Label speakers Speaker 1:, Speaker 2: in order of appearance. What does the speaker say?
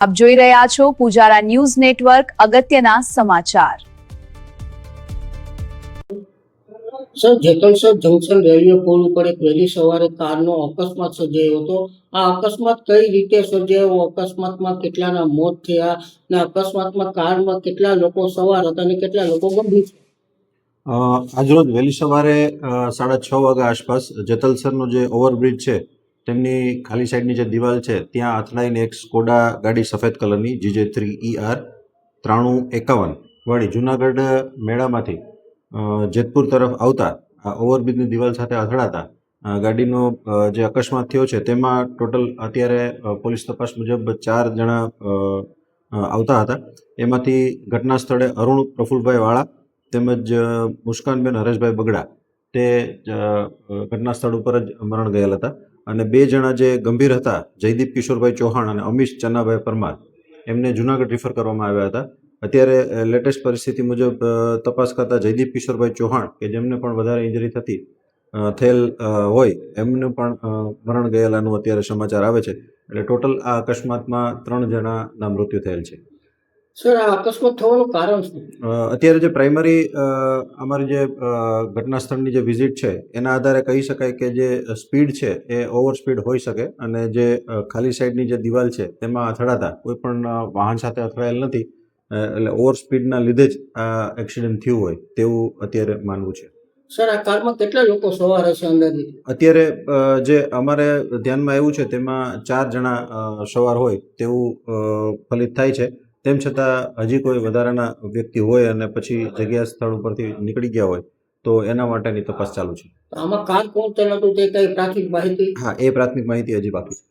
Speaker 1: આપ જોઈ રહ્યા છો પૂજારા ન્યૂઝ નેટવર્ક અગત્યના સમાચાર।
Speaker 2: સર, જેતલસર જંકશન રેલવે પુલ ઉપર એક વહેલી સવારે કારનો અકસ્માત સર્જાયો હતો। આ અકસ્માત કઈ રીતે સર્જાયો, અકસ્માતમાં કેટલાના મોત થયા અને અકસ્માતમાં કારમાં કેટલા લોકો સવાર હતા અને કેટલા લોકો ગંભીર છે?
Speaker 3: આજરોજ વહેલી સવારે 6:30 વાગ્યા આસપાસ જેતલસરનો જે ઓવરબ્રિજ છે તેમની ખાલી સાઈડની જે દિવાલ છે ત્યાં અથડાઈને એક સ્કોડા ગાડી સફેદ કલરની GJ3ER 9351 વાળી જુનાગઢ મેળામાંથી જેતપુર તરફ આવતા આ ઓવરબ્રિજની દિવાલ સાથે અથડાતા ગાડીનો જે અકસ્માત થયો છે તેમાં ટોટલ અત્યારે પોલીસ તપાસ મુજબ 4 જણા આવતા હતા। એમાંથી ઘટના સ્થળે અરુણ પ્રફુલભાઈ વાળા તેમજ મુસ્કાનબેન હરેશભાઈ બગડા તે ઘટના સ્થળ ઉપર જ મરણ ગયેલ હતા અને 2 જણા જે ગંભીર હતા જયદીપ કિશોરભાઈ ચૌહાણ અને અમીશ ચન્નાભાઈ પરમાર એમને જુનાગઢ રિફર કરવામાં આવ્યા હતા। અત્યારે લેટેસ્ટ પરિસ્થિતિ મુજબ તપાસ કરતા જયદીપ કિશોરભાઈ ચૌહાણ કે જેમને પણ વધારે ઇન્જરી થયેલ હોય એમને પણ મરણ ગયેલાનું અત્યારે સમાચાર આવે છે। એટલે ટોટલ આ અકસ્માતમાં 3 જણાના મૃત્યુ થયેલ છે।
Speaker 2: સર, આ અકસ્માત થવાનું કારણ શું?
Speaker 3: અત્યારે જે પ્રાઇમરી અમારી જે ઘટના સ્થળની જે વિઝિટ છે એના આધારે કહી શકાય કે જે સ્પીડ છે એ ઓવર સ્પીડ હોઈ શકે અને જે ખાલી સાઈડની જે દિવાલ છે તેમાં અથડાતા કોઈ પણ વાહન સાથે અથડાયેલ નથી, એટલે ઓવર સ્પીડના લીધે જ આ એક્સિડન્ટ થયું હોય તેવું અત્યારે માનવું છે।
Speaker 2: સર, આ કારમાં કેટલા લોકો સવાર હશે અંદાજે?
Speaker 3: અત્યારે જે અમારે ધ્યાનમાં આવ્યું છે તેમાં 4 જણા સવાર હોય તેવું ફલિત થાય છે। તેમ છતાં હજી કોઈ વધારાના વ્યક્તિ હોય અને પછી જગ્યા સ્થળ ઉપરથી નીકળી ગયા હોય તો એના માટેની તપાસ ચાલુ છે।
Speaker 2: આમાં કાર કોણ ચલાવતું તે કઈ પ્રાથમિક માહિતી?
Speaker 3: હા, એ પ્રાથમિક માહિતી હજી બાકી છે।